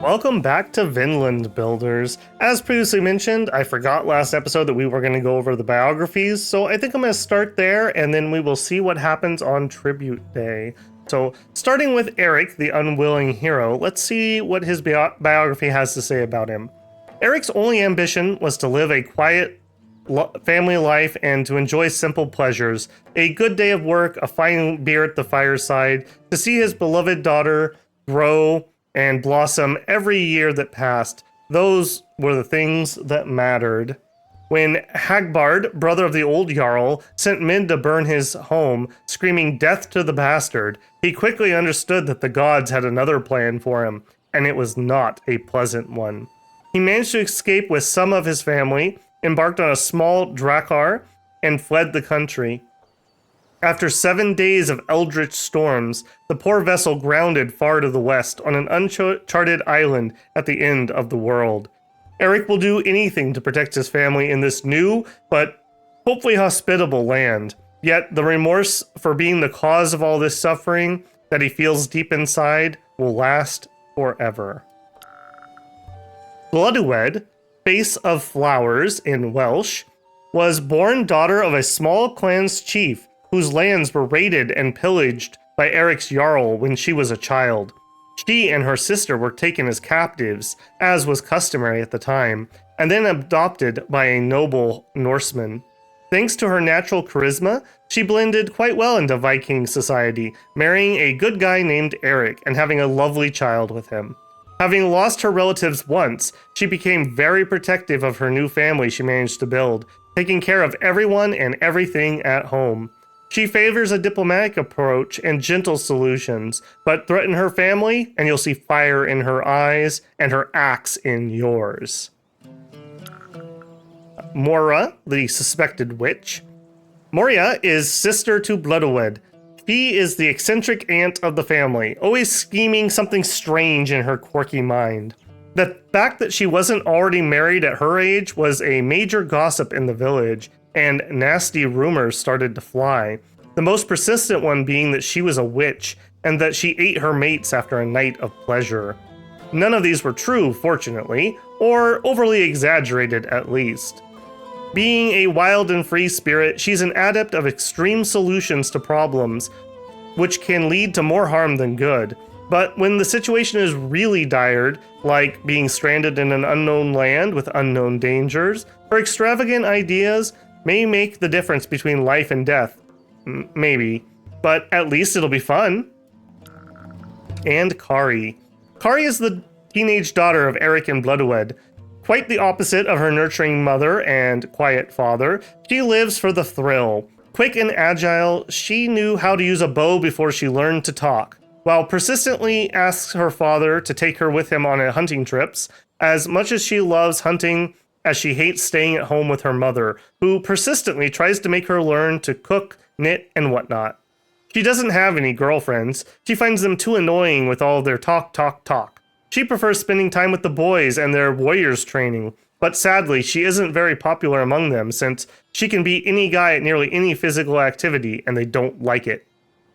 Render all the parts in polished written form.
Welcome back to Vinland, builders. As previously mentioned, I forgot last episode that we were going to go over the biographies, so I think I'm going to start there and then we will see what happens on Tribute Day. So, starting with Eric, the unwilling hero, let's see what his biography has to say about him. Eric's only ambition was to live a quiet family life and to enjoy simple pleasures, a good day of work, a fine beer at the fireside, to see his beloved daughter grow and blossom every year that passed. Those were the things that mattered. When Hagbard, brother of the old Jarl, sent men to burn his home, screaming death to the bastard, he quickly understood that the gods had another plan for him, and it was not a pleasant one. He managed to escape with some of his family, embarked on a small drakkar, and fled the country. After 7 days of eldritch storms, the poor vessel grounded far to the west on an uncharted island at the end of the world. Eric will do anything to protect his family in this new, but hopefully hospitable land. Yet the remorse for being the cause of all this suffering that he feels deep inside will last forever. Blodeuwed, Face of Flowers in Welsh, was born daughter of a small clan's chief whose lands were raided and pillaged by Eric's Jarl when she was a child. She and her sister were taken as captives, as was customary at the time, and then adopted by a noble Norseman. Thanks to her natural charisma, she blended quite well into Viking society, marrying a good guy named Eric and having a lovely child with him. Having lost her relatives once, she became very protective of her new family she managed to build, taking care of everyone and everything at home. She favors a diplomatic approach and gentle solutions, but threaten her family and you'll see fire in her eyes and her axe in yours. Mora, the suspected witch. Moria is sister to Blodeuwed. She is the eccentric aunt of the family, always scheming something strange in her quirky mind. The fact that she wasn't already married at her age was a major gossip in the village, and nasty rumors started to fly. The most persistent one being that she was a witch, and that she ate her mates after a night of pleasure. None of these were true, fortunately, or overly exaggerated at least. Being a wild and free spirit, she's an adept of extreme solutions to problems, which can lead to more harm than good. But when the situation is really dire, like being stranded in an unknown land with unknown dangers, her extravagant ideas may make the difference between life and death. Maybe. But at least it'll be fun. And Kari. Kari is the teenage daughter of Eric and Blodeuwed. Quite the opposite of her nurturing mother and quiet father, she lives for the thrill. Quick and agile, she knew how to use a bow before she learned to talk, while persistently asks her father to take her with him on hunting trips, as much as she loves hunting as she hates staying at home with her mother, who persistently tries to make her learn to cook, knit, and whatnot. She doesn't have any girlfriends. She finds them too annoying with all their talk. She prefers spending time with the boys and their warriors training, but sadly, she isn't very popular among them since she can beat any guy at nearly any physical activity and they don't like it.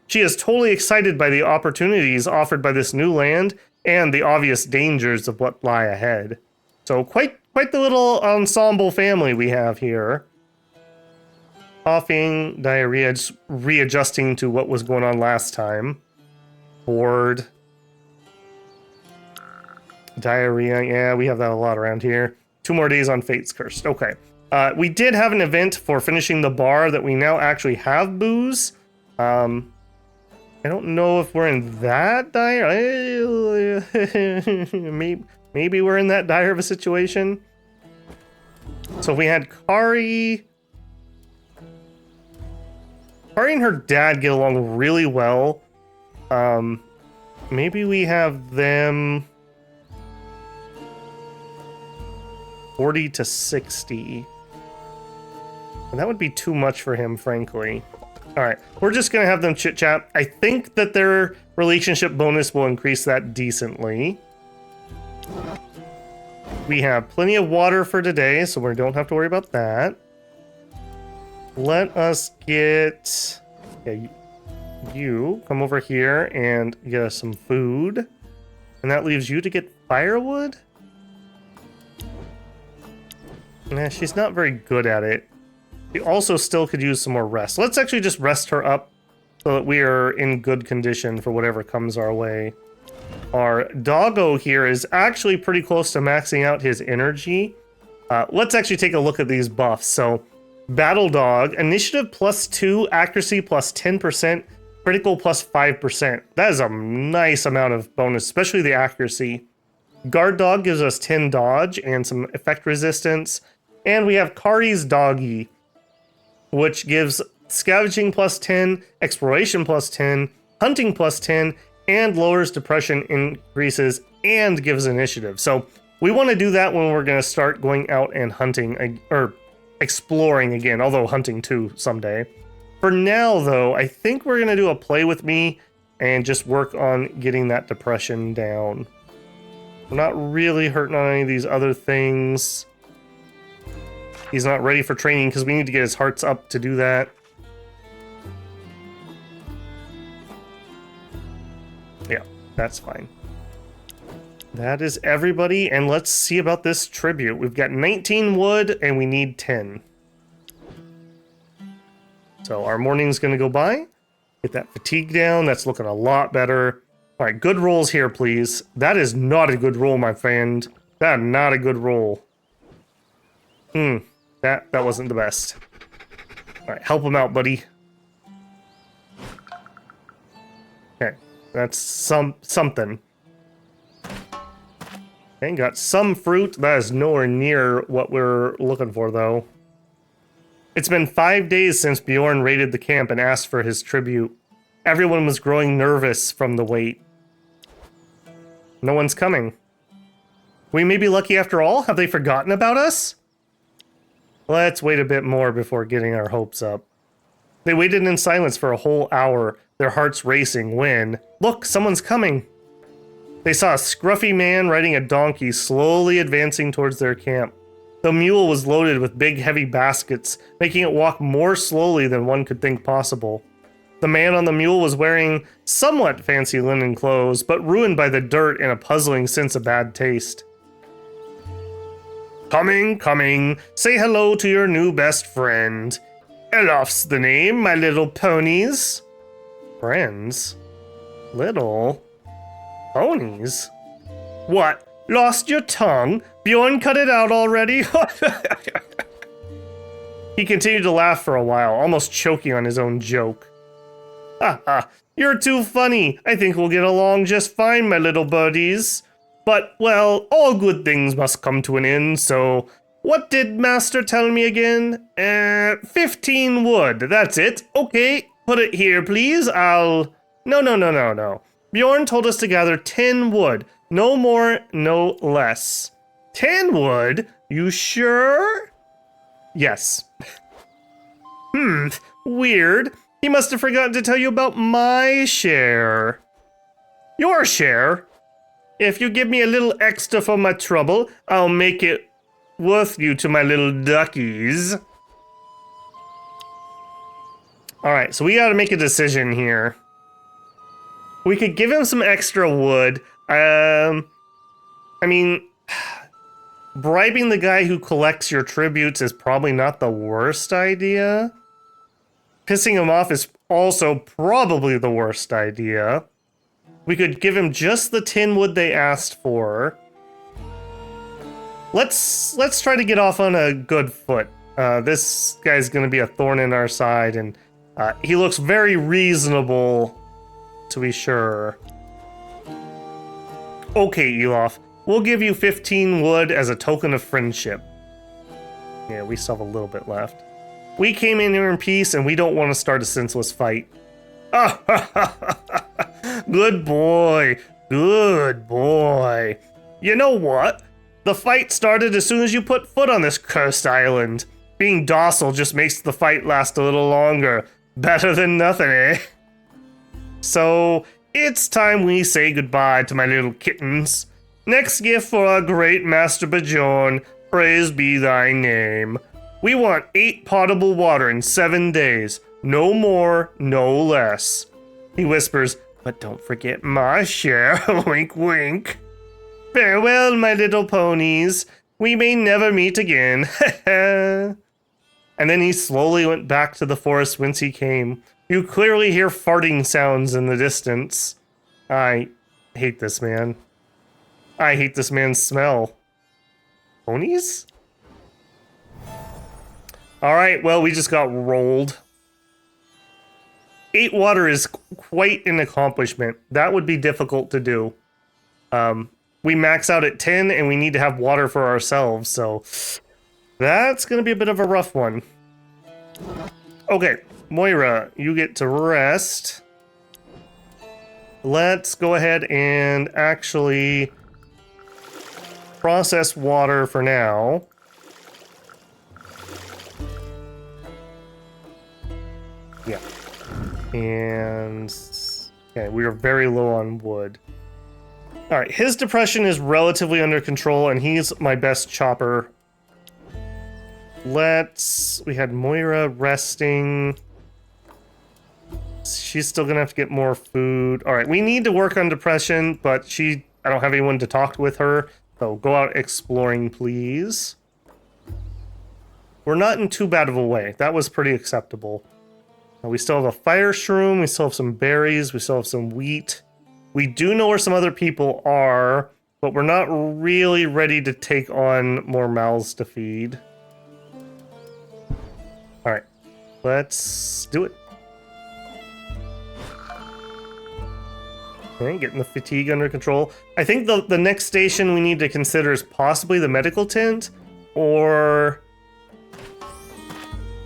She is totally excited by the opportunities offered by this new land and the obvious dangers of what lie ahead. So quite the little ensemble family we have here. Coughing, diarrhea, just readjusting to what was going on last time. Bored. Diarrhea, yeah, we have that a lot around here. 2 more days on Fate's Cursed. Okay. We did have an event for finishing the bar that we now actually have booze. I don't know if we're in that dire. Maybe we're in that dire of a situation. So we had Kari. Kari and her dad get along really well. Maybe we have them 40 to 60. And that would be too much for him, frankly. Alright, we're just gonna have them chit-chat. I think that their relationship bonus will increase that decently. We have plenty of water for today, so we don't have to worry about that. Let us get... Yeah, you come over here and get us some food. And that leaves you to get firewood? Nah, she's not very good at it. She also still could use some more rest. Let's actually just rest her up so that we are in good condition for whatever comes our way. Our doggo here is actually pretty close to maxing out his energy. Let's actually take a look at these buffs. So, Battle Dog, initiative +2, accuracy +10%, critical +5%. That is a nice amount of bonus, especially the accuracy. Guard Dog gives us 10 dodge and some effect resistance. And we have Kari's Doggy, which gives scavenging +10, exploration +10, hunting +10, and lowers depression increases and gives initiative. So we want to do that when we're going to start going out and hunting, or exploring again, although hunting too someday. For now, though, I think we're going to do a play with me and just work on getting that depression down. We're not really hurting on any of these other things. He's not ready for training because we need to get his hearts up to do that. Yeah, that's fine. That is everybody, and let's see about this tribute. We've got 19 wood, and we need 10. So our morning's going to go by. Get that fatigue down. That's looking a lot better. All right, good rolls here, please. That is not a good roll, my friend. That is not a good roll. That wasn't the best. All right, help him out, buddy. Okay, that's something. Okay, got some fruit. That is nowhere near what we're looking for, though. It's been 5 days since Bjorn raided the camp and asked for his tribute. Everyone was growing nervous from the wait. No one's coming. We may be lucky after all? Have they forgotten about us? Let's wait a bit more before getting our hopes up. They waited in silence for a whole hour, their hearts racing when... Look, someone's coming! They saw a scruffy man riding a donkey slowly advancing towards their camp. The mule was loaded with big heavy baskets, making it walk more slowly than one could think possible. The man on the mule was wearing somewhat fancy linen clothes, but ruined by the dirt and a puzzling sense of bad taste. Coming, coming, say hello to your new best friend. Elof's the name, my little ponies. Friends? Little? Ponies? What? Lost your tongue? Bjorn cut it out already? He continued to laugh for a while, almost choking on his own joke. Ha ha, you're too funny. I think we'll get along just fine, my little birdies. But, well, all good things must come to an end, so... What did Master tell me again? 15 wood, that's it. Okay, put it here, please. No. Bjorn told us to gather 10 wood. No more, no less. 10 wood? You sure? Yes. Weird. He must have forgotten to tell you about my share. Your share? If you give me a little extra for my trouble, I'll make it worth you to my little duckies. Alright, so we gotta make a decision here. We could give him some extra wood. I mean, bribing the guy who collects your tributes is probably not the worst idea. Pissing him off is also probably the worst idea. We could give him just the 10 wood they asked for. Let's try to get off on a good foot. This guy's gonna be a thorn in our side, and he looks very reasonable, to be sure. Okay, Elof, we'll give you 15 wood as a token of friendship. Yeah, we still have a little bit left. We came in here in peace, and we don't want to start a senseless fight. Good boy. Good boy. You know what? The fight started as soon as you put foot on this cursed island. Being docile just makes the fight last a little longer. Better than nothing, eh? So, it's time we say goodbye to my little kittens. Next gift for our great Master Bjorn. Praise be thy name. We want 8 potable water in 7 days. No more, no less. He whispers, but don't forget my share. Wink, wink. Farewell, my little ponies. We may never meet again. And then he slowly went back to the forest whence he came. You clearly hear farting sounds in the distance. I hate this man. I hate this man's smell. Ponies? Alright, well, we just got rolled. 8 water is quite an accomplishment. That would be difficult to do. We max out at 10 and we need to have water for ourselves, so that's going to be a bit of a rough one. Okay, Moira, you get to rest. Let's go ahead and actually process water for now. Yeah. And okay, we are very low on wood. All right, his depression is relatively under control, and he's my best chopper. We had Moira resting. She's still gonna have to get more food. All right, we need to work on depression, but I don't have anyone to talk with her, so go out exploring, please. We're not in too bad of a way. That was pretty acceptable. We still have a fire shroom, we still have some berries, we still have some wheat. We do know where some other people are, but we're not really ready to take on more mouths to feed. Alright, let's do it. Okay, getting the fatigue under control. I think the next station we need to consider is possibly the medical tent, or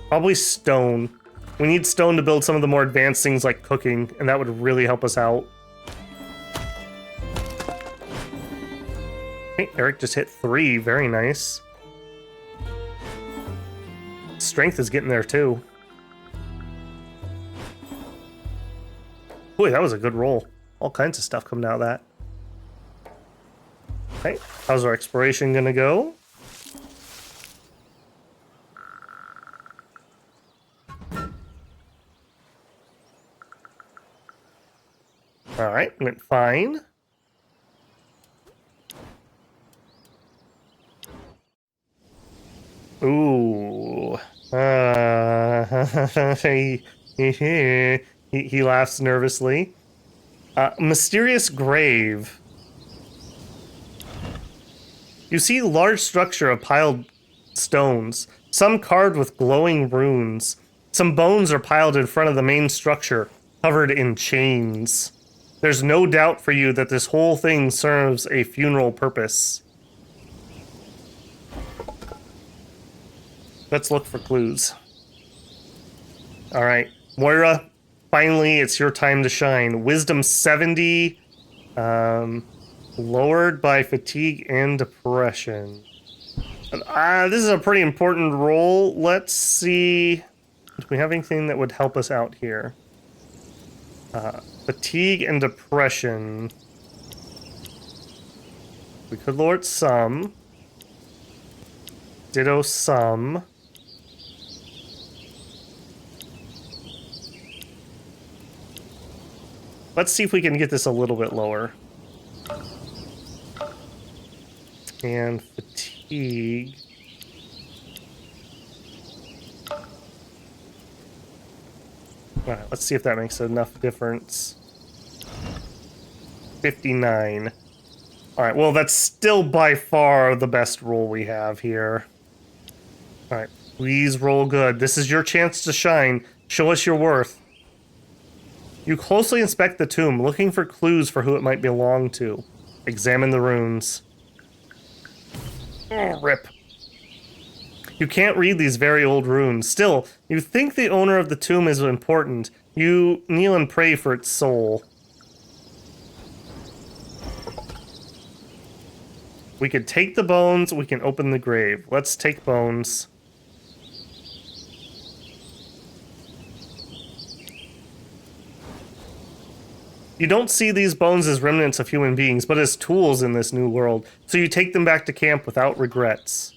probably stone. We need stone to build some of the more advanced things like cooking, and that would really help us out. Okay, Eric just hit 3. Very nice. Strength is getting there too. Boy, that was a good roll. All kinds of stuff coming out of that. Okay, how's our exploration gonna go? Alright, went fine. Ooh. He laughs nervously. Mysterious grave. You see large structure of piled stones, some carved with glowing runes. Some bones are piled in front of the main structure, covered in chains. There's no doubt for you that this whole thing serves a funeral purpose. Let's look for clues. Alright, Moira, finally it's your time to shine. Wisdom 70, lowered by fatigue and depression. This is a pretty important roll. Let's see, do we have anything that would help us out here? Fatigue and depression. We could lower it some. Ditto some. Let's see if we can get this a little bit lower. And fatigue. Alright, let's see if that makes enough difference. 59. Alright, well, that's still by far the best roll we have here. Alright, please roll good. This is your chance to shine. Show us your worth. You closely inspect the tomb, looking for clues for who it might belong to. Examine the runes. Oh, rip. You can't read these very old runes. Still, you think the owner of the tomb is important. You kneel and pray for its soul. We could take the bones, we can open the grave. Let's take bones. You don't see these bones as remnants of human beings, but as tools in this new world, so you take them back to camp without regrets.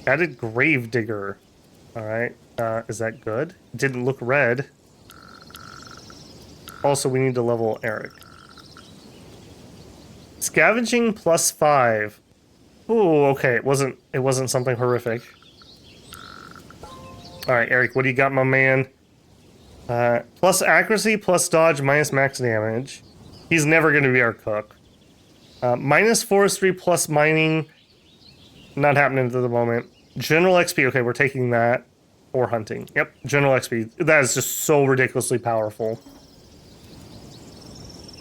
Added Gravedigger. Alright, is that good? It didn't look red. Also, we need to level Eric. Scavenging +5. Ooh, okay. It wasn't something horrific. Alright, Eric, what do you got, my man? Plus accuracy, plus dodge, minus max damage. He's never going to be our cook. Minus forestry, plus mining. Not happening at the moment. General XP, okay, we're taking that. Or hunting. Yep, general XP. That is just so ridiculously powerful.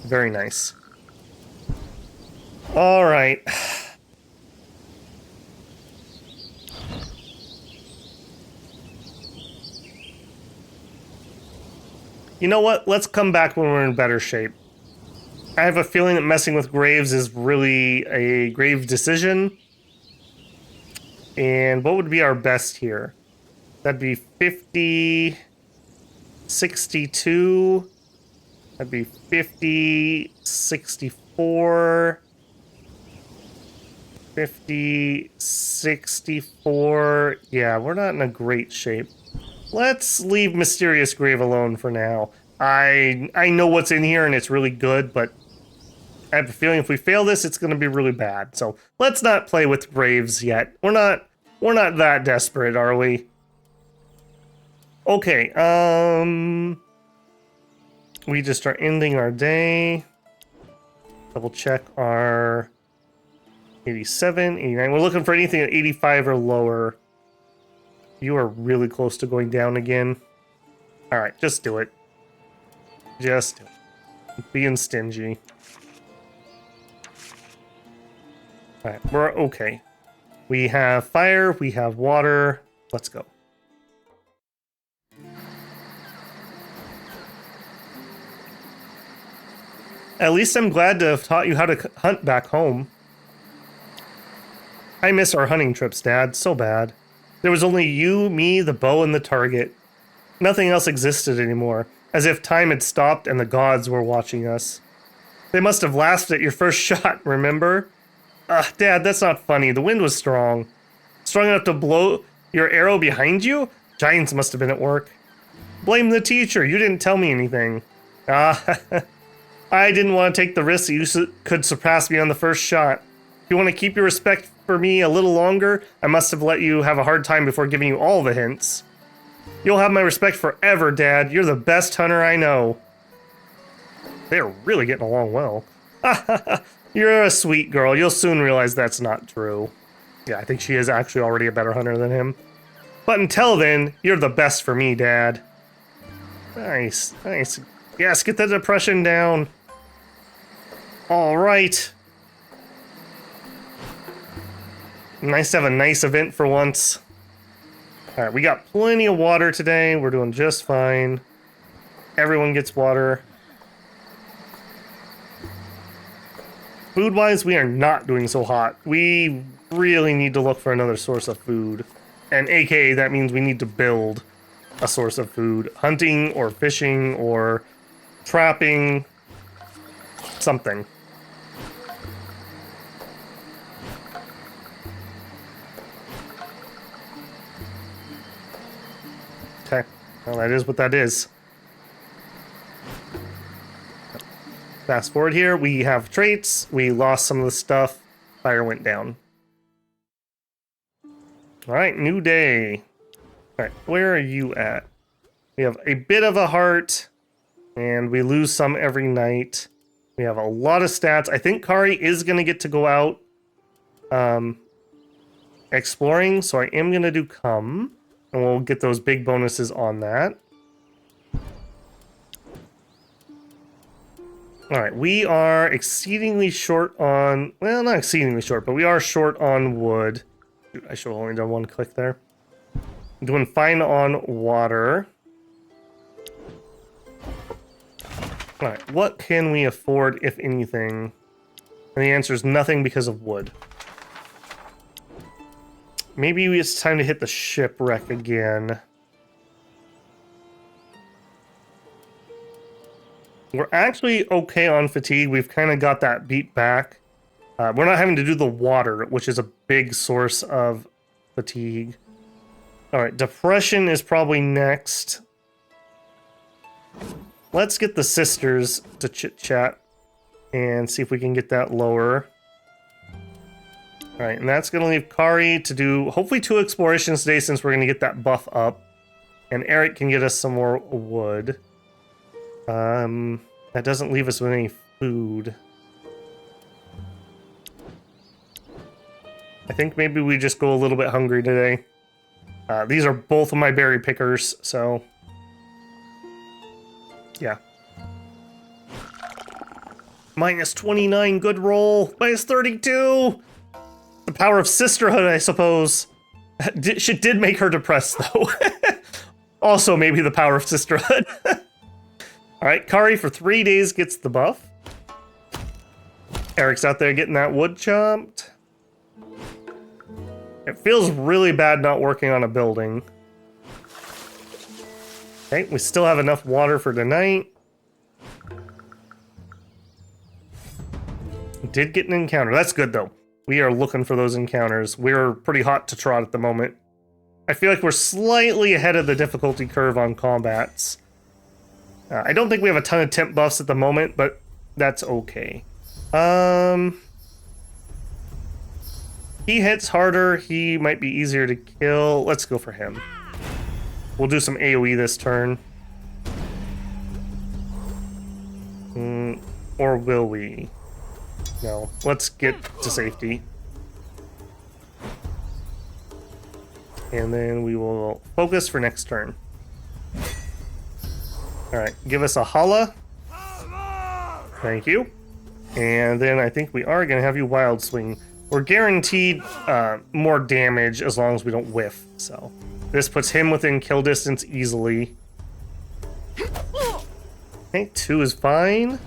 Very nice. Alright. You know what? Let's come back when we're in better shape. I have a feeling that messing with graves is really a grave decision. And what would be our best here? That'd be 50, 62. That'd be 50, 64, 50, 64. Yeah, we're not in a great shape. Let's leave Mysterious Grave alone for now. I know what's in here and it's really good, but I have a feeling if we fail this, it's going to be really bad. So let's not play with graves yet. We're not that desperate, are we? Okay, we just are ending our day. Double check our 87, 89. We're looking for anything at 85 or lower. You are really close to going down again. All right, just do it. Just do it. Being stingy. All right, we're okay. We have fire, we have water. Let's go. At least I'm glad to have taught you how to hunt back home. I miss our hunting trips, Dad, so bad. There was only you, me, the bow, and the target. Nothing else existed anymore, as if time had stopped and the gods were watching us. They must have laughed at your first shot, remember? Dad, that's not funny. The wind was strong. Strong enough to blow your arrow behind you? Giants must have been at work. Blame the teacher. You didn't tell me anything. I didn't want to take the risk that you could surpass me on the first shot. If you want to keep your respect for me a little longer, I must have let you have a hard time before giving you all the hints. You'll have my respect forever, Dad. You're the best hunter I know. They're really getting along well. You're a sweet girl. You'll soon realize that's not true. Yeah, I think she is actually already a better hunter than him. But until then, you're the best for me, Dad. Nice, nice. Yes, get the depression down. All right. Nice to have a nice event for once. All right, we got plenty of water today. We're doing just fine. Everyone gets water. Food-wise, we are not doing so hot. We really need to look for another source of food. And aka, that means we need to build a source of food. Hunting or fishing or trapping. Something. Okay, well that is what that is. Fast forward here, we have traits, we lost some of the stuff, fire went down. Alright, new day. Alright, where are you at? We have a bit of a heart, and we lose some every night. We have a lot of stats. I think Kari is going to get to go out exploring, so I am going to do come. And we'll get those big bonuses on that. Alright, we are exceedingly short on... Well, not exceedingly short, but we are short on wood. I should have only done one click there. I'm doing fine on water. Alright, what can we afford, if anything? And the answer is nothing because of wood. Maybe it's time to hit the shipwreck again. We're actually okay on fatigue. We've kind of got that beat back. We're not having to do the water, which is a big source of fatigue. All right, depression is probably next. Let's get the sisters to chit-chat. and see if we can get that lower. All right, and that's going to leave Kari to do hopefully 2 explorations today since we're going to get that buff up. And Eric can get us some more wood. That doesn't leave us with any food. I think maybe we just go a little bit hungry today. These are both of my berry pickers, so... yeah. Minus 29, good roll. Minus 32! The power of sisterhood, I suppose. She did make her depressed, though. Also, maybe the power of sisterhood. Alright, Kari for 3 days gets the buff. Eric's out there getting that wood chopped. It feels really bad not working on a building. Okay, we still have enough water for tonight. Did get an encounter. That's good, though. We are looking for those encounters. We're pretty hot to trot at the moment. I feel like we're slightly ahead of the difficulty curve on combats. I don't think we have a ton of temp buffs at the moment, but that's okay. He hits harder. He might be easier to kill. Let's go for him. We'll do some AoE this turn. Or will we? No. Let's get to safety. And then we will focus for next turn. Alright, give us a holla. Thank you. And then I think we are going to have you wild swing. We're guaranteed more damage as long as we don't whiff, so... this puts him within kill distance easily. Okay, 2 is fine.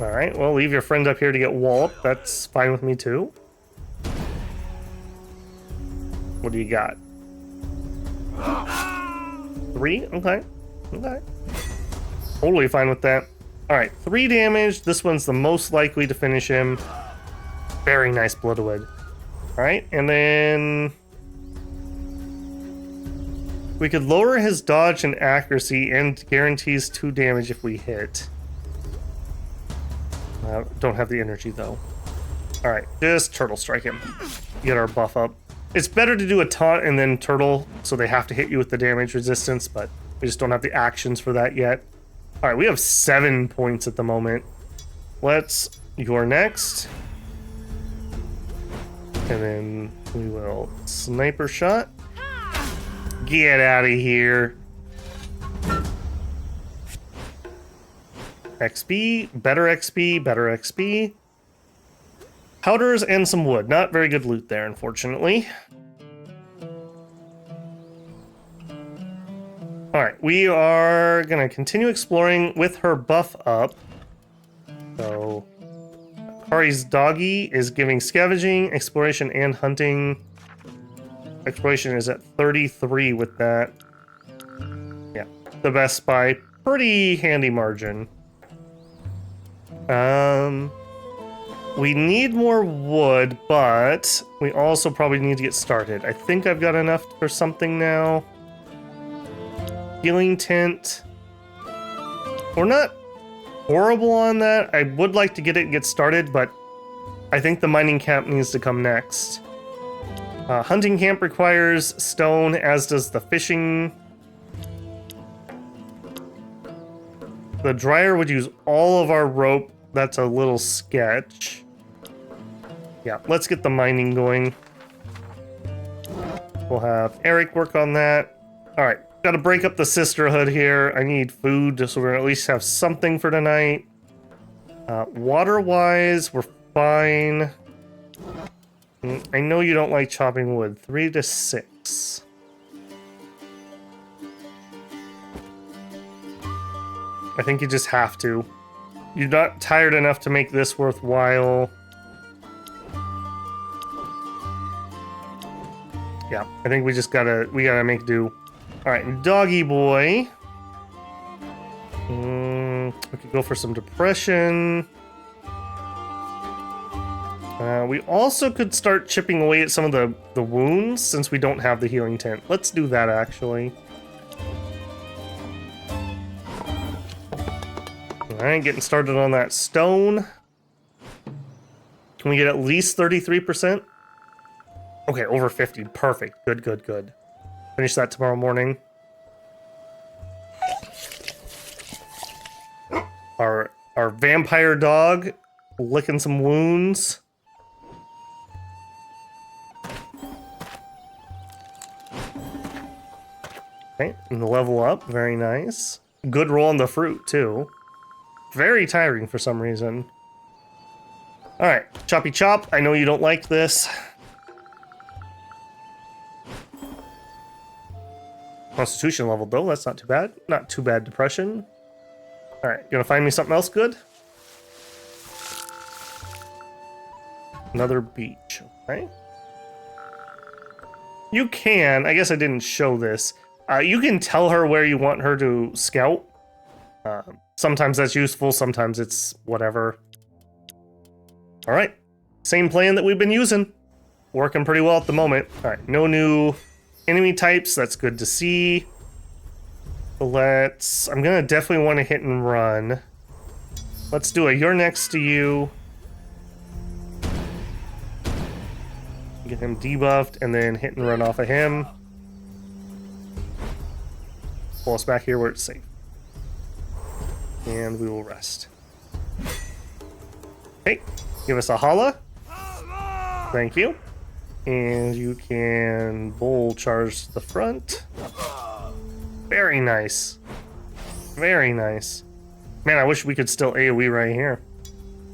Alright, well, leave your friend up here to get walloped. That's fine with me, too. What do you got? 3? Okay. Okay. Totally fine with that. Alright, 3 damage. This one's the most likely to finish him. Very nice Bloodwood. Alright, and then... we could lower his dodge and accuracy and guarantees 2 damage if we hit. Don't have the energy, though. Alright, just Turtle Strike him. Get our buff up. It's better to do a taunt and then Turtle, so they have to hit you with the damage resistance, but we just don't have the actions for that yet. Alright, we have 7 points at the moment. You're next. And then we will sniper shot. Get out of here. XP, better XP, better XP. Powders and some wood. Not very good loot there, unfortunately. Alright, we are going to continue exploring with her buff up. So, Kari's doggy is giving scavenging, exploration, and hunting. Exploration is at 33 with that. Yeah, the best by pretty handy margin. We need more wood, but we also probably need to get started. I think I've got enough for something now. Healing tent. We're not horrible on that. I would like to get started, but I think the mining camp needs to come next. Hunting camp requires stone, as does the fishing. The dryer would use all of our rope. That's a little sketch. Yeah, let's get the mining going. We'll have Eric work on that. Alright, gotta break up the sisterhood here. I need food, so we're gonna at least have something for tonight. Water-wise, we're fine. I know you don't like chopping wood. 3 to 6. I think you just have to. You're not tired enough to make this worthwhile. Yeah, I think we gotta make do. Alright, doggy boy. We could go for some depression. We also could start chipping away at some of the wounds since we don't have the healing tent. Let's do that, actually. Alright, getting started on that stone. Can we get at least 33%? Okay, over 50. Perfect. Good, good, good. Finish that tomorrow morning. Our vampire dog licking some wounds. Okay, and the level up. Very nice. Good roll on the fruit, too. Very tiring for some reason. Alright, Choppy Chop. I know you don't like this. Constitution level, though. That's not too bad. Not too bad. Depression. Alright, gonna find me something else good? Another beach. Okay. You can, I guess I didn't show this. You can tell her where you want her to scout. Sometimes that's useful, sometimes it's whatever. Alright. Same plan that we've been using. Working pretty well at the moment. Alright, no new enemy types. That's good to see. I'm gonna definitely want to hit and run. Let's do it. You're next to you. Get him debuffed and then hit and run off of him. Pull us back here where it's safe. And we will rest. Okay, give us a holla. Thank you. And you can bull charge the front. Very nice. Very nice. Man, I wish we could still AoE right here.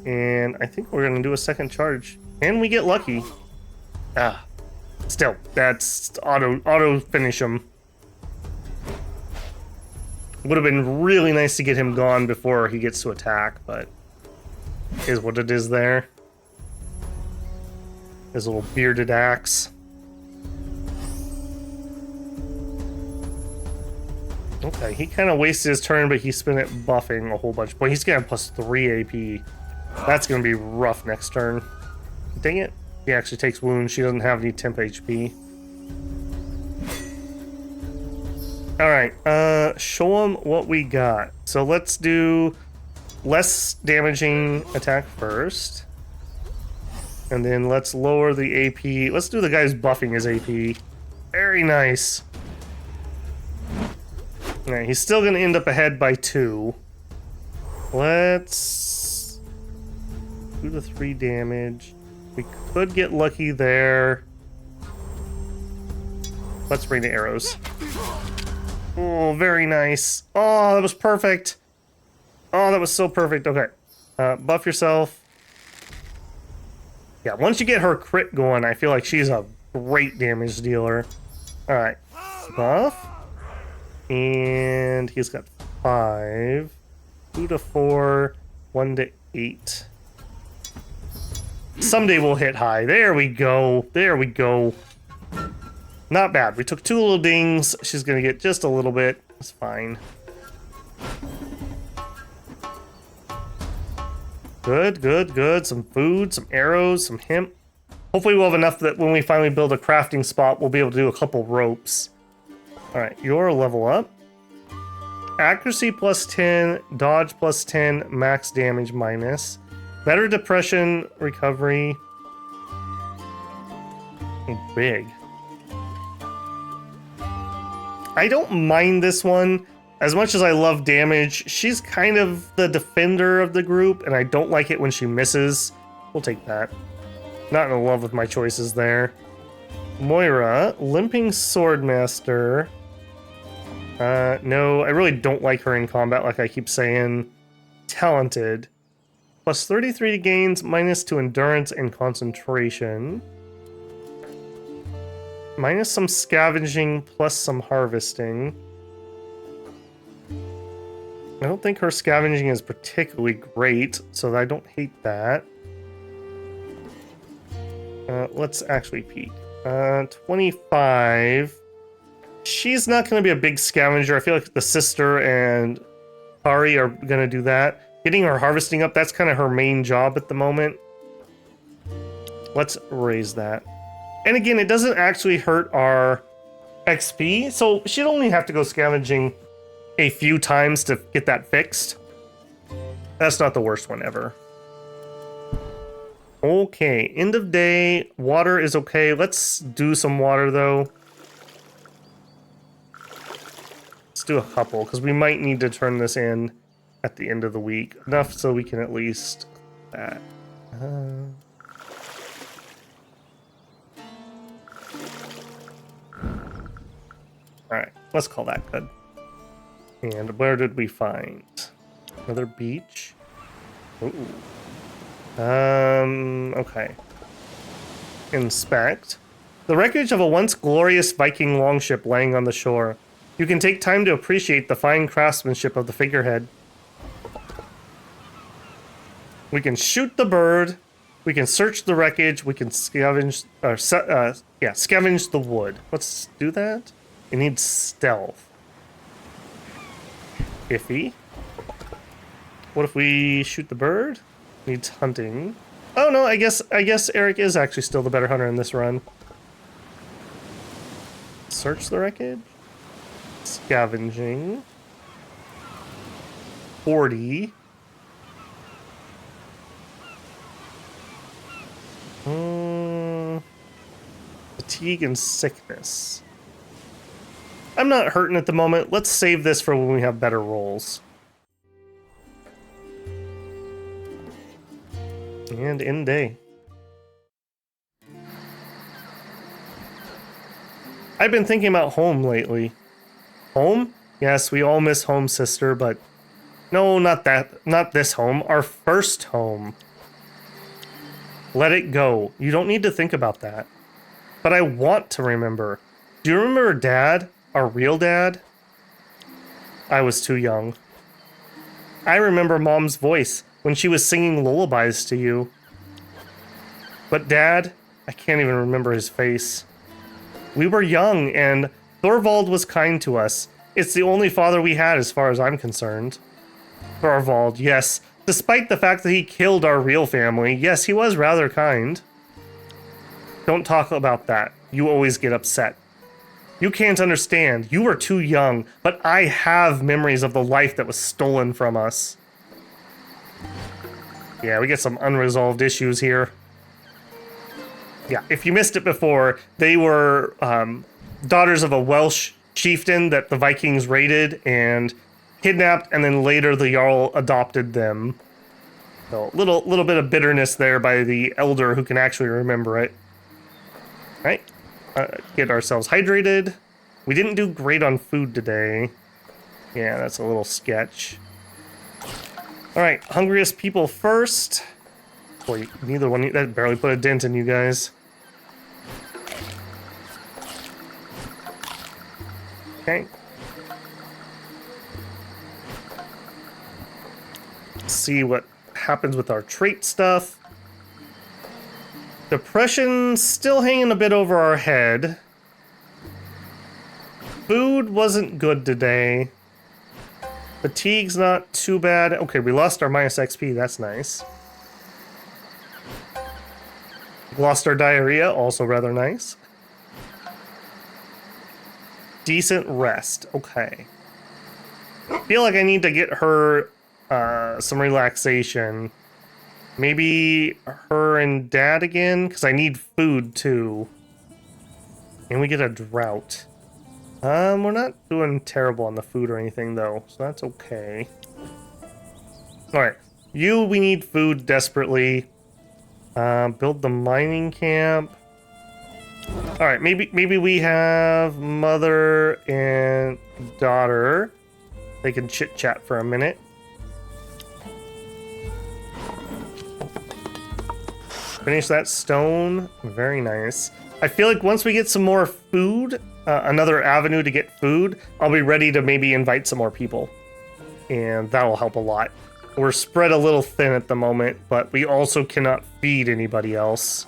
And I think we're gonna do a second charge. And we get lucky. Ah. Still, that's auto finish him. Would have been really nice to get him gone before he gets to attack, but is what it is there. His little bearded axe. Okay, he kind of wasted his turn, but he spent it buffing a whole bunch. Boy, he's getting plus 3 AP. That's going to be rough next turn. Dang it. He actually takes wounds. She doesn't have any temp HP. Alright, show him what we got. So let's do less damaging attack first. And then let's lower the AP. Let's do the guy who's buffing his AP. Very nice. Alright, he's still going to end up ahead by 2. Let's 2 to 3 damage. We could get lucky there. Let's bring the arrows. Oh, very nice. Oh, that was perfect. Oh, that was so perfect. Okay. Buff yourself. Yeah, once you get her crit going, I feel like she's a great damage dealer. Alright. Buff. And he's got 5. 2 to 4. 1 to 8. Someday we'll hit high. There we go. There we go. Not bad. We took 2 little dings. She's gonna get just a little bit. It's fine. Good, good, good. Some food, some arrows, some hemp. Hopefully we'll have enough that when we finally build a crafting spot, we'll be able to do a couple ropes. Alright, you're level up. Accuracy plus 10, dodge plus 10, max damage minus. Better depression recovery. Oh, big. I don't mind this one. As much as I love damage, she's kind of the defender of the group, and I don't like it when she misses. We'll take that. Not in love with my choices there. Moira, Limping Swordmaster. No, I really don't like her in combat, like I keep saying. Talented. Plus 33 to gains, minus to endurance and concentration. Minus some scavenging, plus some harvesting. I don't think her scavenging is particularly great, so I don't hate that. Let's actually peek. 25. She's not going to be a big scavenger. I feel like the sister and Kari are going to do that. Getting her harvesting up, that's kind of her main job at the moment. Let's raise that. And again, it doesn't actually hurt our XP, so she'd only have to go scavenging a few times to get that fixed. That's not the worst one ever. Okay, end of day. Water is okay. Let's do some water, though. Let's do a couple, because we might need to turn this in at the end of the week. Enough so we can at least... that. Alright, let's call that good. And where did we find? Another beach? Ooh. Okay. Inspect. The wreckage of a once glorious Viking longship laying on the shore. You can take time to appreciate the fine craftsmanship of the figurehead. We can shoot the bird. We can search the wreckage. We can scavenge, scavenge the wood. Let's do that. It needs stealth. Iffy. What if we shoot the bird? Needs hunting. Oh no, I guess Eric is actually still the better hunter in this run. Search the wreckage. Scavenging. 40. Fatigue and sickness. I'm not hurting at the moment. Let's save this for when we have better rolls. And end day. I've been thinking about home lately. Home? Yes, we all miss home, sister, but no, not that. Not this home. Our first home. Let it go. You don't need to think about that. But I want to remember. Do you remember Dad? Our real dad? I was too young. I remember Mom's voice when she was singing lullabies to you. But Dad, I can't even remember his face. We were young, and Thorvald was kind to us. It's the only father we had as far as I'm concerned. Thorvald, yes. Despite the fact that he killed our real family, yes, he was rather kind. Don't talk about that. You always get upset. You can't understand. You were too young, but I have memories of the life that was stolen from us. Yeah, we get some unresolved issues here. Yeah, if you missed it before, they were daughters of a Welsh chieftain that the Vikings raided and kidnapped, and then later the Jarl adopted them. So little bit of bitterness there by the elder who can actually remember it. Right? Get ourselves hydrated. We didn't do great on food today. Yeah, that's a little sketch. Alright, hungriest people first. Boy, neither one, that barely put a dent in you guys. Okay. Let's see what happens with our trait stuff. Depression still hanging a bit over our head. Food wasn't good today. Fatigue's not too bad. Okay, we lost our minus XP. That's nice. Lost our diarrhea. Also rather nice. Decent rest. Okay. Feel like I need to get her some relaxation. Maybe her and Dad again, because I need food too. And we get a drought. We're not doing terrible on the food or anything though, so that's okay. Alright, we need food desperately. Build the mining camp. Alright, maybe we have mother and daughter. They can chit-chat for a minute. Finish that stone. Very nice. I feel like once we get some more food, another avenue to get food, I'll be ready to maybe invite some more people. And that'll help a lot. We're spread a little thin at the moment, but we also cannot feed anybody else.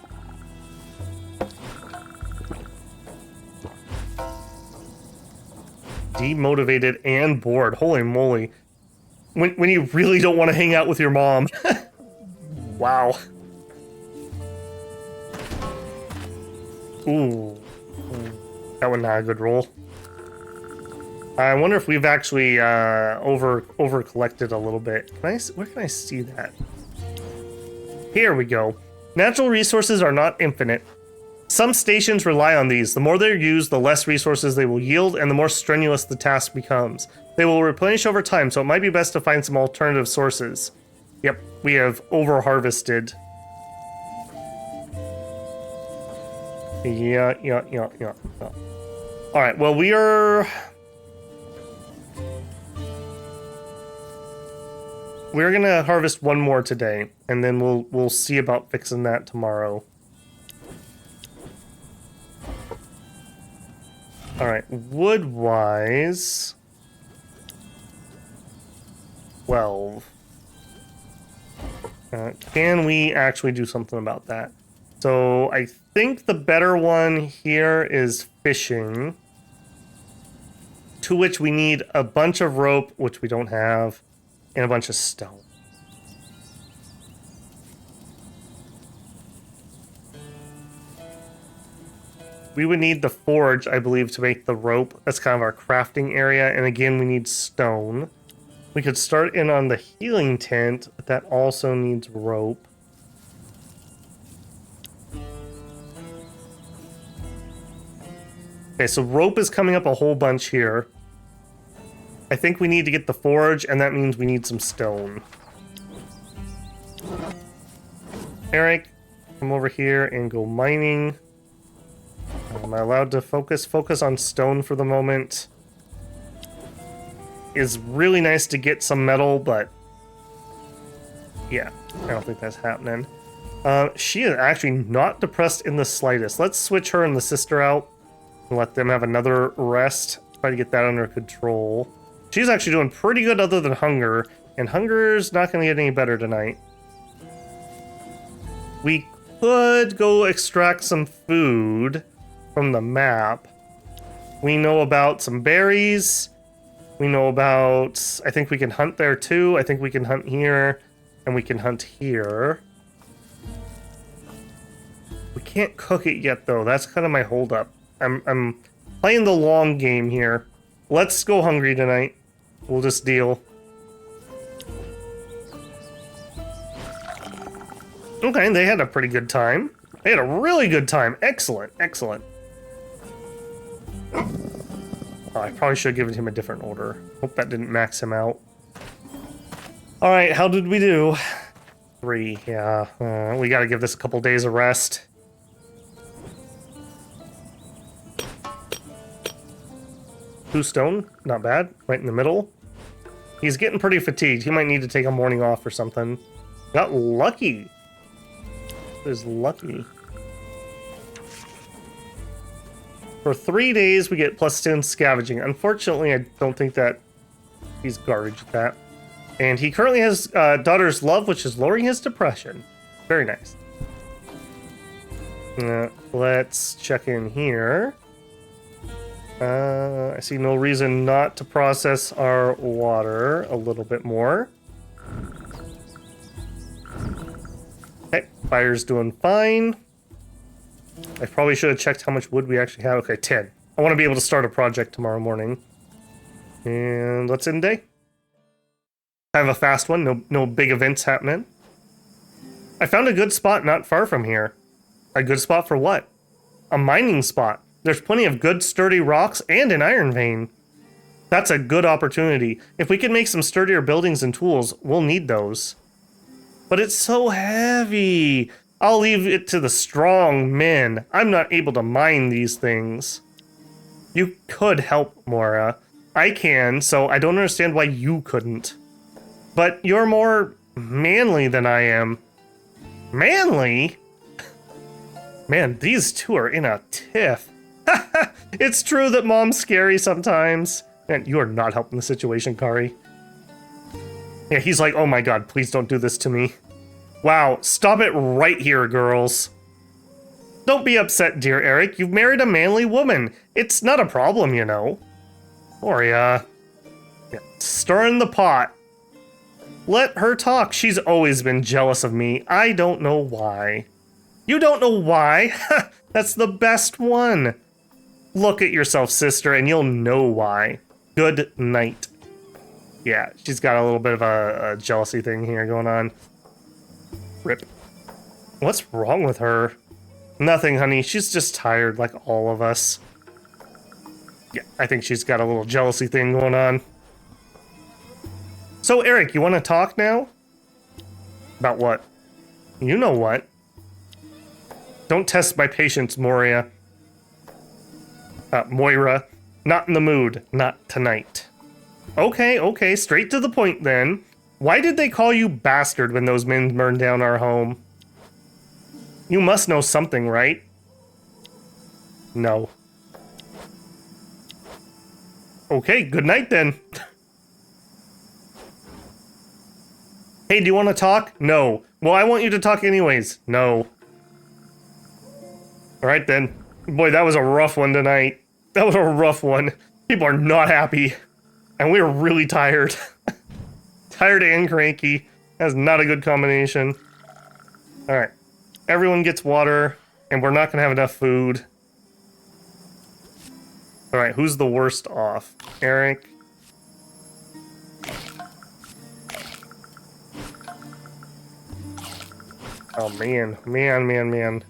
Demotivated and bored. Holy moly. When you really don't want to hang out with your mom. Wow. Ooh. That was not a good roll. I wonder if we've actually over collected a little bit. Where can I see that? Here we go. Natural resources are not infinite. Some stations rely on these. The more they're used, the less resources they will yield, and the more strenuous the task becomes. They will replenish over time, so it might be best to find some alternative sources. Yep, we have over-harvested. Yeah. Alright, well, we're gonna harvest one more today, and then we'll see about fixing that tomorrow. Alright, wood-wise... 12. Can we actually do something about that? So, I think the better one here is fishing. To which we need a bunch of rope, which we don't have, and a bunch of stone. We would need the forge, I believe, to make the rope. That's kind of our crafting area. And again, we need stone. We could start in on the healing tent, but that also needs rope. Okay, so rope is coming up a whole bunch here. I think we need to get the forge, and that means we need some stone. Eric, come over here and go mining. Am I allowed to focus? Focus on stone for the moment. It's really nice to get some metal, but... yeah, I don't think that's happening. She is actually not depressed in the slightest. Let's switch her and the sister out and let them have another rest. Try to get that under control. She's actually doing pretty good other than hunger, and hunger's not going to get any better tonight. We could go extract some food from the map. We know about some berries. We know about... I think we can hunt there too. I think we can hunt here, and we can hunt here. We can't cook it yet, though. That's kind of my holdup. I'm playing the long game here. Let's go hungry tonight. We'll just deal. Okay, they had a pretty good time. They had a really good time. Excellent, excellent. Oh, I probably should have given him a different order. Hope that didn't max him out. Alright, how did we do? 3, yeah. We gotta give this a couple days of rest. Two stone, not bad. Right in the middle. He's getting pretty fatigued. He might need to take a morning off or something. Got lucky. Is lucky. For 3 days, we get +10 scavenging. Unfortunately, I don't think that he's garbage at that. And he currently has Daughter's Love, which is lowering his depression. Very nice. Let's check in here. I see no reason not to process our water a little bit more. Okay, fire's doing fine. I probably should have checked how much wood we actually have. Okay, 10. I want to be able to start a project tomorrow morning. And let's end day. Kind of a fast one, no big events happening. I found a good spot not far from here. A good spot for what? A mining spot. There's plenty of good sturdy rocks and an iron vein. That's a good opportunity. If we can make some sturdier buildings and tools, we'll need those. But it's so heavy. I'll leave it to the strong men. I'm not able to mine these things. You could help, Mora. I can, so I don't understand why you couldn't. But you're more manly than I am. Manly? Man, these two are in a tiff. It's true that Mom's scary sometimes. And you are not helping the situation, Kari. Yeah, he's like, oh my god, please don't do this to me. Wow, stop it right here, girls. Don't be upset, dear Eric. You've married a manly woman. It's not a problem, you know. Oria. Yeah, stirring the pot. Let her talk. She's always been jealous of me. I don't know why. You don't know why? That's the best one. Look at yourself, sister, and you'll know why. good night. Yeah, she's got a little bit of a jealousy thing here going on. Rip. What's wrong with her? Nothing, honey. She's just tired like all of us. Yeah, I think she's got a little jealousy thing going on. So, Eric, you want to talk now? About what? You know what. Don't test my patience, Moira. Moira. Not in the mood. Not tonight. Okay, straight to the point then. Why did they call you bastard when those men burned down our home? You must know something, right? No. Okay, good night then. Hey, do you want to talk? No. Well, I want you to talk anyways. No. Alright then. Boy, that was a rough one tonight. That was a rough one. People are not happy. And we are really tired. Tired and cranky. That's not a good combination. Alright. Everyone gets water, and we're not going to have enough food. Alright, who's the worst off? Eric. Oh, man.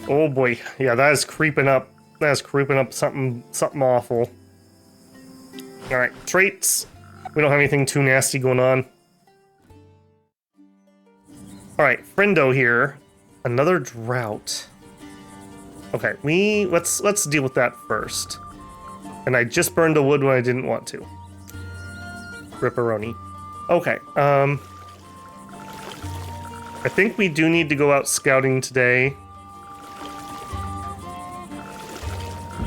Oh, boy. Yeah, that is creeping up. That is creeping up something awful. Alright, traits. We don't have anything too nasty going on. Alright, friendo here. Another drought. Okay, let's deal with that first. And I just burned the wood when I didn't want to. Ripperoni. Okay, I think we do need to go out scouting today.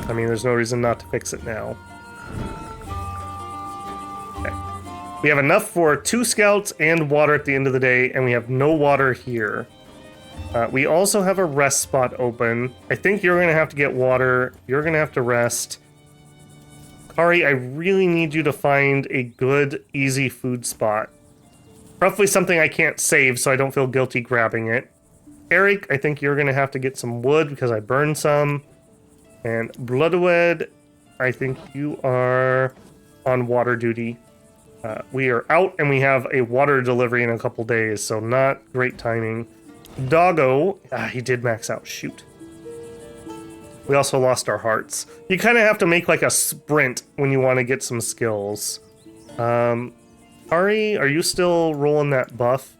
I mean, there's no reason not to fix it now. Okay. We have enough for 2 scouts and water at the end of the day, and we have no water here. We also have a rest spot open. I think you're going to have to get water. You're going to have to rest. Kari, I really need you to find a good, easy food spot. Roughly something I can't save, so I don't feel guilty grabbing it. Eric, I think you're going to have to get some wood because I burned some. And Bloodwed, I think you are on water duty. We are out and we have a water delivery in a couple days, so not great timing. Doggo, he did max out, shoot. We also lost our hearts. You kind of have to make like a sprint when you want to get some skills. Ari, are you still rolling that buff?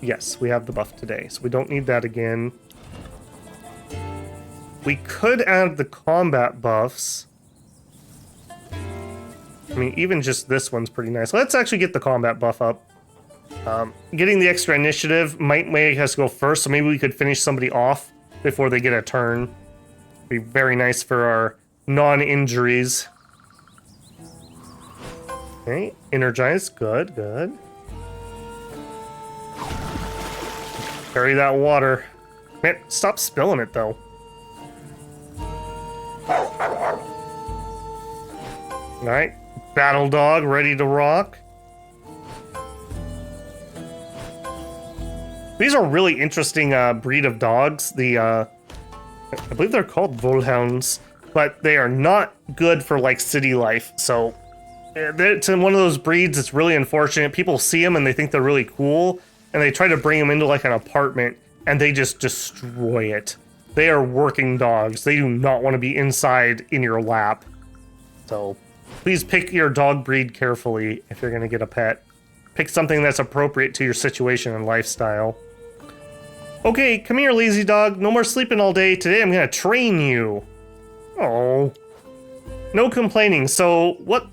Yes, we have the buff today, so we don't need that again. We could add the combat buffs. I mean, even just this one's pretty nice. Let's actually get the combat buff up. Getting the extra initiative might make us go first, so maybe we could finish somebody off before they get a turn. Be very nice for our non-injuries. Okay, energize, good. Carry that water. Man, stop spilling it though. Alright, battle dog ready to rock. These are really interesting breed of dogs. I believe they're called Volhounds, but they are not good for like city life. So it's one of those breeds that's really unfortunate. People see them and they think they're really cool, and they try to bring them into like an apartment, and they just destroy it. They are working dogs. They do not want to be inside in your lap. So please pick your dog breed carefully if you're going to get a pet. Pick something that's appropriate to your situation and lifestyle. Okay, come here, lazy dog. No more sleeping all day. Today I'm going to train you. Oh. No complaining. So what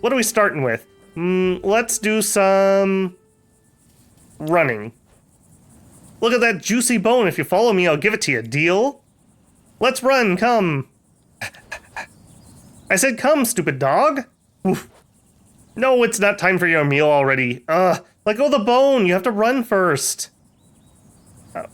are we starting with? Let's do some running. Look at that juicy bone. If you follow me, I'll give it to you. Deal? Let's run. Come. I said come, stupid dog. Oof. No, it's not time for your meal already. Let go of the bone. You have to run first.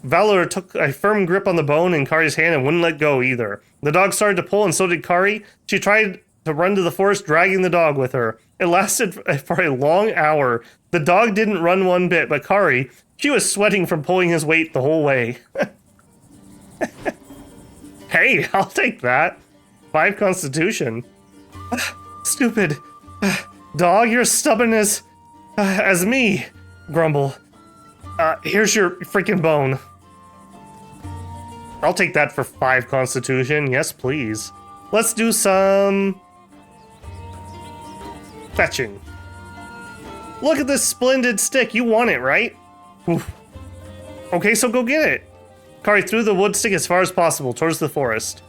Valor took a firm grip on the bone in Kari's hand and wouldn't let go either. The dog started to pull, and so did Kari. She tried to run to the forest, dragging the dog with her. It lasted for a long hour. The dog didn't run one bit, but Kari, she was sweating from pulling his weight the whole way. Hey, I'll take that. 5 constitution. Stupid. Dog, you're stubborn as me, Grumble. Here's your freaking bone. I'll take that for 5 constitution. Yes, please. Let's do some fetching. Look at this splendid stick. You want it, right? Oof. Okay, so go get it. Kari threw the wood stick as far as possible towards the forest.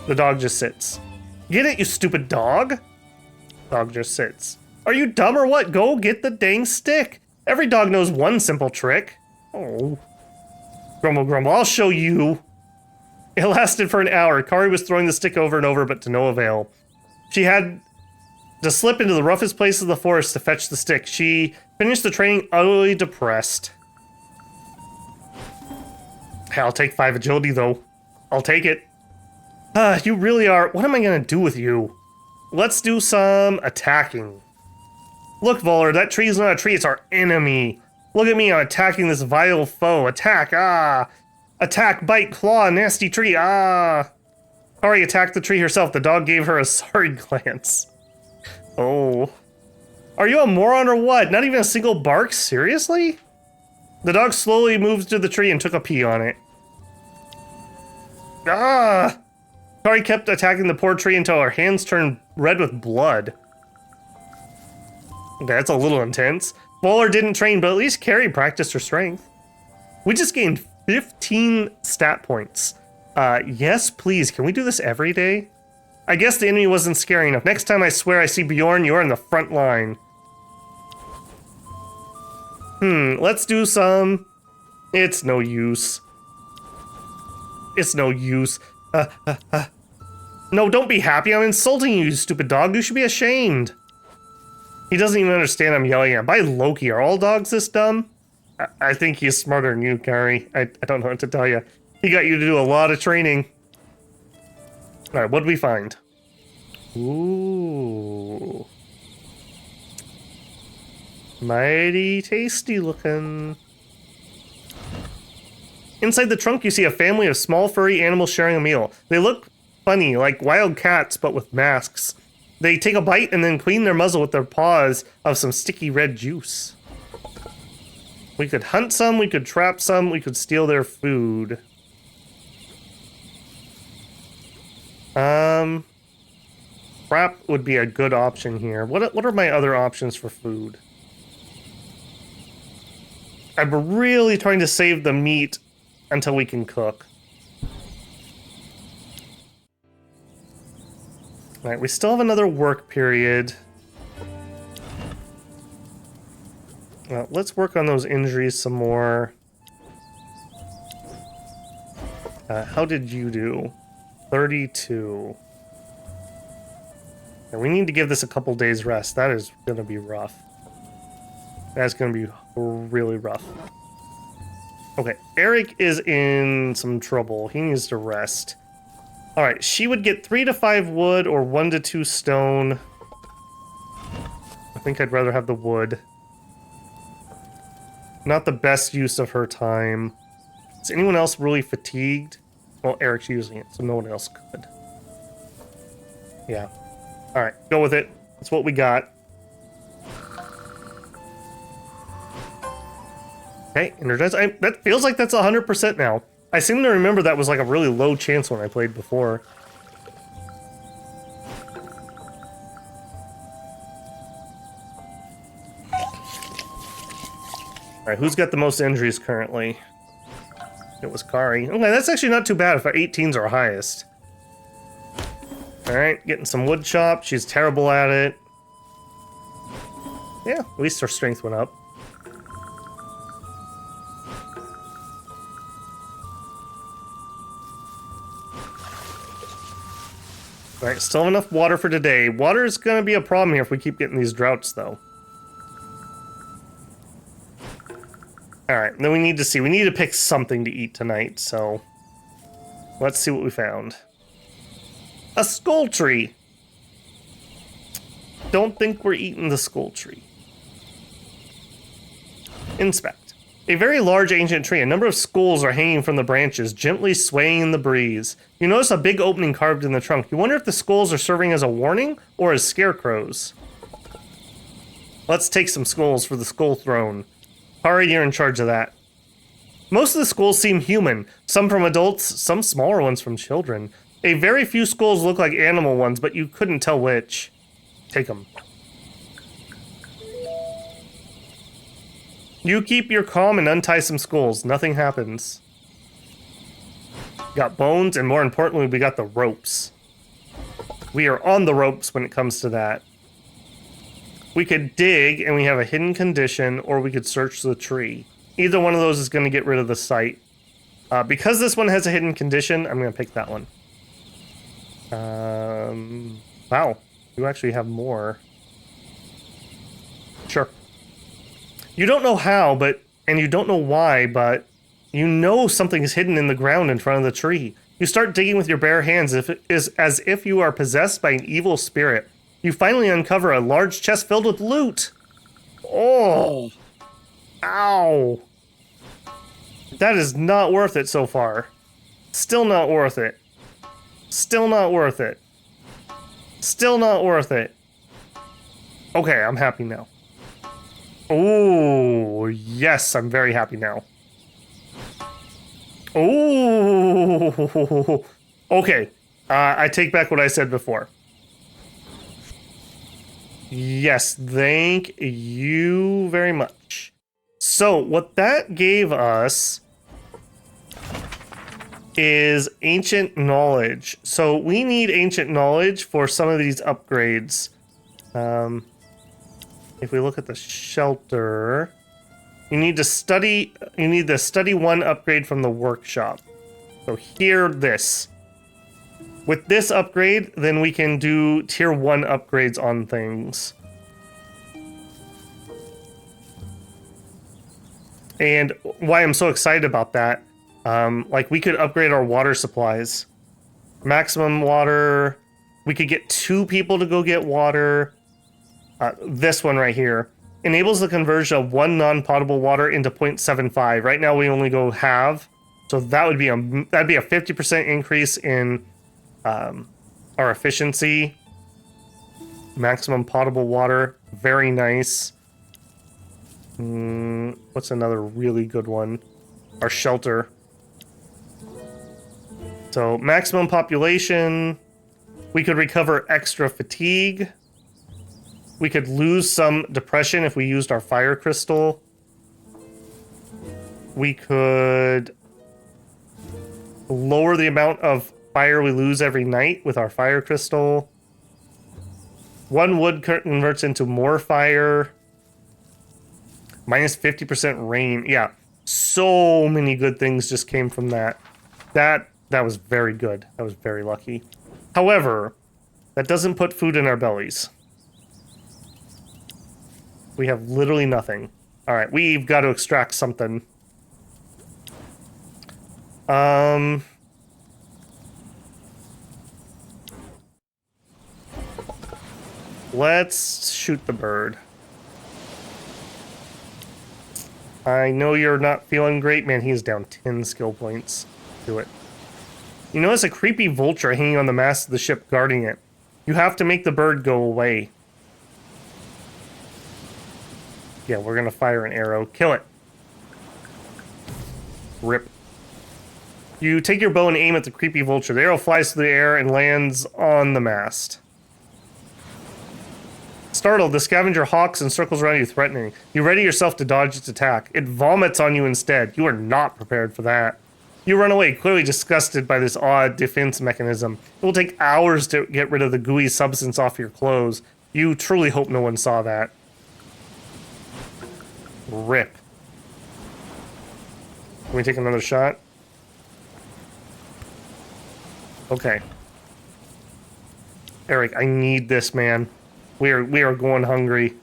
The dog just sits. Get it, you stupid dog. Dog just sits. Are you dumb or what? Go get the dang stick. Every dog knows one simple trick. Oh. Grumble, grumble, I'll show you. It lasted for an hour. Kari was throwing the stick over and over, but to no avail. She had to slip into the roughest place of the forest to fetch the stick. She finished the training utterly depressed. Hey, I'll take 5 agility, though. I'll take it. You really are. What am I gonna do with you? Let's do some attacking. Look, Voller, that tree is not a tree, it's our enemy. Look at me, I'm attacking this vile foe. Attack, ah! Attack, bite, claw, nasty tree, ah! Kari attacked the tree herself. The dog gave her a sorry glance. Oh. Are you a moron or what? Not even a single bark? Seriously? The dog slowly moved to the tree and took a pee on it. Ah! Kari kept attacking the poor tree until her hands turned red with blood. Okay, that's a little intense. Bowler didn't train, but at least Kari practiced her strength. We just gained 15 stat points. Yes, please. Can we do this every day? I guess the enemy wasn't scary enough. Next time I swear I see Bjorn, you're in the front line. Let's do some... It's no use. It's no use. No, don't be happy. I'm insulting you, you stupid dog. You should be ashamed. He doesn't even understand I'm yelling at him. By Loki, are all dogs this dumb? I think he's smarter than you, Kari. I don't know what to tell you. He got you to do a lot of training. Alright, what did we find? Ooh. Mighty tasty looking. Inside the trunk, you see a family of small furry animals sharing a meal. They look funny, like wild cats, but with masks. They take a bite and then clean their muzzle with their paws of some sticky red juice. We could hunt some, we could trap some, we could steal their food. Trap would be a good option here. What are my other options for food? I'm really trying to save the meat until we can cook. Alright, we still have another work period. Well, let's work on those injuries some more. How did you do? 32. And we need to give this a couple days rest. That is going to be rough. That's going to be really rough. Okay, Eric is in some trouble. He needs to rest. Alright, she would get 3 to 5 wood or 1 to 2 stone. I think I'd rather have the wood. Not the best use of her time. Is anyone else really fatigued? Well, Eric's using it, so no one else could. Yeah. Alright, go with it. That's what we got. Okay, energize. That feels like that's 100% now. I seem to remember that was like a really low chance when I played before. Alright, who's got the most injuries currently? It was Kari. Okay, that's actually not too bad if our 18's our highest. Alright, getting some wood chopped. She's terrible at it. Yeah, at least her strength went up. Alright, still have enough water for today. Water is going to be a problem here if we keep getting these droughts, though. Alright, then we need to pick something to eat tonight, so... Let's see what we found. A skull tree! Don't think we're eating the skull tree. Inspect. A very large ancient tree. A number of skulls are hanging from the branches, gently swaying in the breeze. You notice a big opening carved in the trunk. You wonder if the skulls are serving as a warning or as scarecrows. Let's take some skulls for the skull throne. Kari, you're in charge of that. Most of the skulls seem human, some from adults, some smaller ones from children. A very few skulls look like animal ones, but you couldn't tell which. Take them. You keep your calm and untie some skulls. Nothing happens. Got bones, and more importantly, we got the ropes. We are on the ropes when it comes to that. We could dig, and we have a hidden condition, or we could search the tree. Either one of those is going to get rid of the site. Because this one has a hidden condition, I'm going to pick that one. Wow. You actually have more. Sure. You don't know how, and you don't know why, but you know something is hidden in the ground in front of the tree. You start digging with your bare hands as if you are possessed by an evil spirit. You finally uncover a large chest filled with loot. Oh. Ow. That is not worth it so far. Still not worth it. Still not worth it. Still not worth it. Okay, I'm happy now. Oh, yes, I'm very happy now. Oh. Okay, I take back what I said before. Yes, thank you very much. So, what that gave us is ancient knowledge. So, we need ancient knowledge for some of these upgrades. If we look at the shelter, you need the study 1 upgrade from the workshop. So, here, this. With this upgrade, then we can do tier 1 upgrades on things. And why I'm so excited about that, like we could upgrade our water supplies. Maximum water, we could get 2 people to go get water. This one right here enables the conversion of 1 non-potable water into 0.75. Right now we only go half, so that would be that'd be a 50% increase in our efficiency. Maximum potable water, very nice. What's another really good one? Our shelter. So maximum population. We could recover extra fatigue. We could lose some depression if we used our fire crystal. We could lower the amount of fire we lose every night with our fire crystal. 1 wood converts into more fire. Minus 50% rain. Yeah, so many good things just came from that. That was very good. That was very lucky. However, that doesn't put food in our bellies. We have literally nothing. All right, we've got to extract something. Let's shoot the bird. I know you're not feeling great. Man, he's down 10 skill points. Do it. You notice a creepy vulture hanging on the mast of the ship guarding it. You have to make the bird go away. Yeah, we're gonna fire an arrow. Kill it. Rip. You take your bow and aim at the creepy vulture. The arrow flies through the air and lands on the mast. Startled, the scavenger hawks and circles around you, threatening. You ready yourself to dodge its attack. It vomits on you instead. You are not prepared for that. You run away, clearly disgusted by this odd defense mechanism. It will take hours to get rid of the gooey substance off your clothes. You truly hope no one saw that. Rip. Can we take another shot? Okay. Eric, I need this, man. We are going hungry.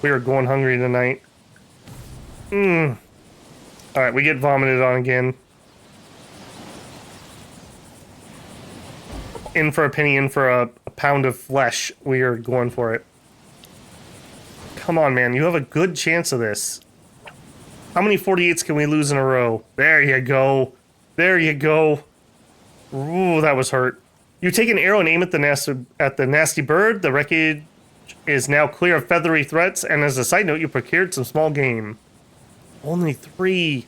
We are going hungry tonight. Alright, we get vomited on again. In for a penny, in for a pound of flesh. We are going for it. Come on, man. You have a good chance of this. How many 48s can we lose in a row? There you go. There you go. Ooh, that was hurt. You take an arrow and aim at the nasty bird. The wreckage is now clear of feathery threats, and as a side note, you procured some small game. Only 3.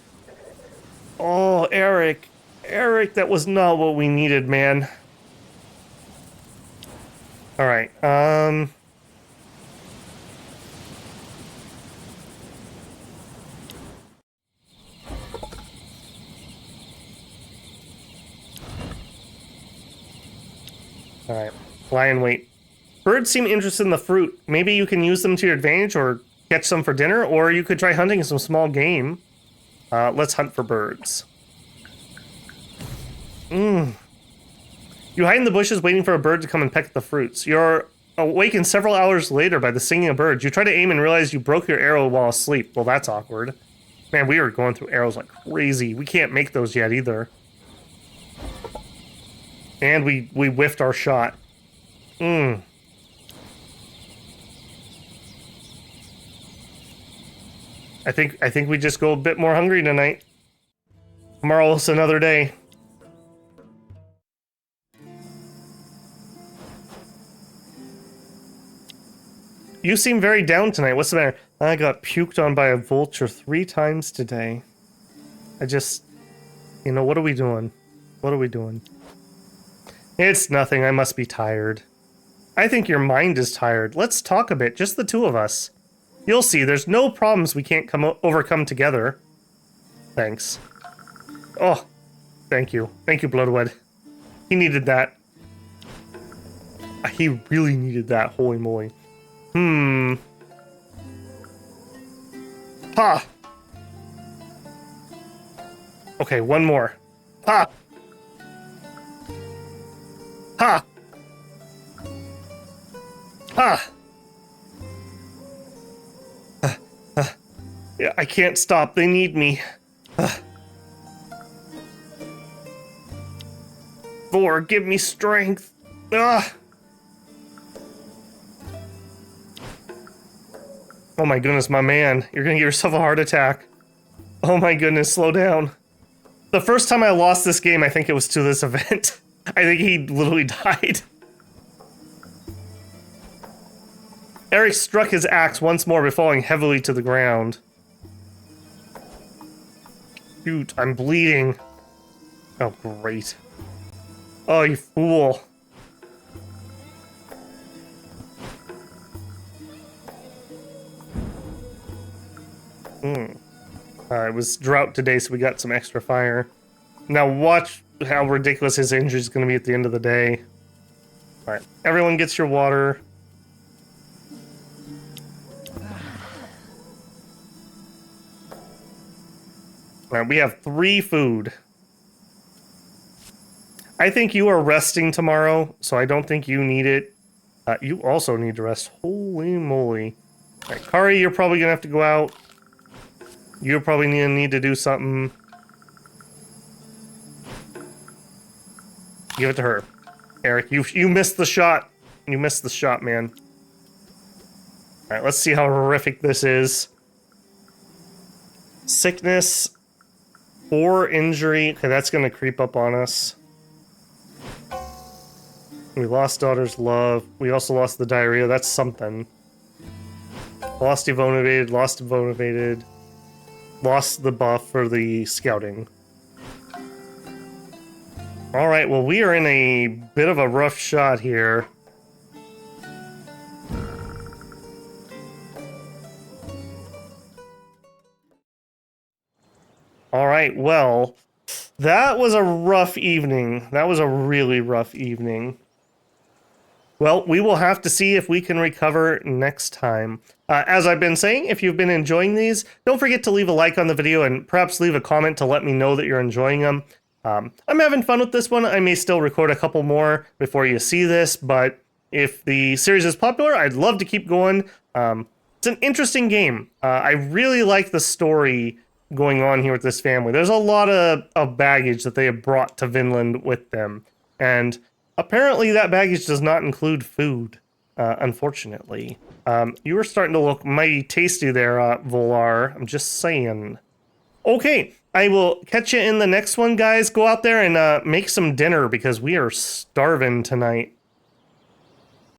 Oh, Eric. Eric, that was not what we needed, man. Alright, Alright, lie in wait. Birds seem interested in the fruit. Maybe you can use them to your advantage or catch some for dinner, or you could try hunting some small game. Let's hunt for birds. You hide in the bushes waiting for a bird to come and peck the fruits. You're awakened several hours later by the singing of birds. You try to aim and realize you broke your arrow while asleep. Well, that's awkward. Man, we are going through arrows like crazy. We can't make those yet either. And we whiffed our shot. I think we just go a bit more hungry tonight. Tomorrow's another day. You seem very down tonight. What's the matter? I got puked on by a vulture 3 times today. You know, what are we doing? What are we doing? It's nothing. I must be tired. I think your mind is tired. Let's talk a bit. Just the 2 of us. You'll see. There's no problems we can't overcome together. Thanks. Oh, thank you. Thank you, Bloodwood. He needed that. He really needed that. Holy moly. Ha! Okay, one more. Ha! Ha! Ha! Yeah, I can't stop. They need me. Thor, give me strength. Ah! Oh my goodness, my man. You're gonna get yourself a heart attack. Oh my goodness, slow down. The first time I lost this game, I think it was to this event. I think he literally died. Eric struck his axe once more before falling heavily to the ground. Shoot, I'm bleeding. Oh, great. Oh, you fool. It was drought today, so we got some extra fire. Now watch how ridiculous his injury is going to be at the end of the day. Alright, everyone gets your water. Alright, we have 3 food. I think you are resting tomorrow, so I don't think you need it. You also need to rest. Holy moly. Alright, Kari, you're probably going to have to go out. You're probably going to need to do something. Give it to her. Eric, you missed the shot. You missed the shot, man. Alright, let's see how horrific this is. Sickness. 4 injury. Okay, that's gonna creep up on us. We lost daughter's love. We also lost the diarrhea. That's something. Lost demotivated. Lost demotivated. Lost the buff for the scouting. Alright, well, we are in a bit of a rough shot here. Alright, well, that was a rough evening. That was a really rough evening. Well, we will have to see if we can recover next time. As I've been saying, if you've been enjoying these, don't forget to leave a like on the video and perhaps leave a comment to let me know that you're enjoying them. I'm having fun with this one. I may still record a couple more before you see this, but if the series is popular, I'd love to keep going. It's an interesting game. I really like the story going on here with this family. There's a lot of baggage that they have brought to Vinland with them, and apparently that baggage does not include food, unfortunately. You were starting to look mighty tasty there, Volar. I'm just saying. Okay, I will catch you in the next one, guys. Go out there and make some dinner because we are starving tonight.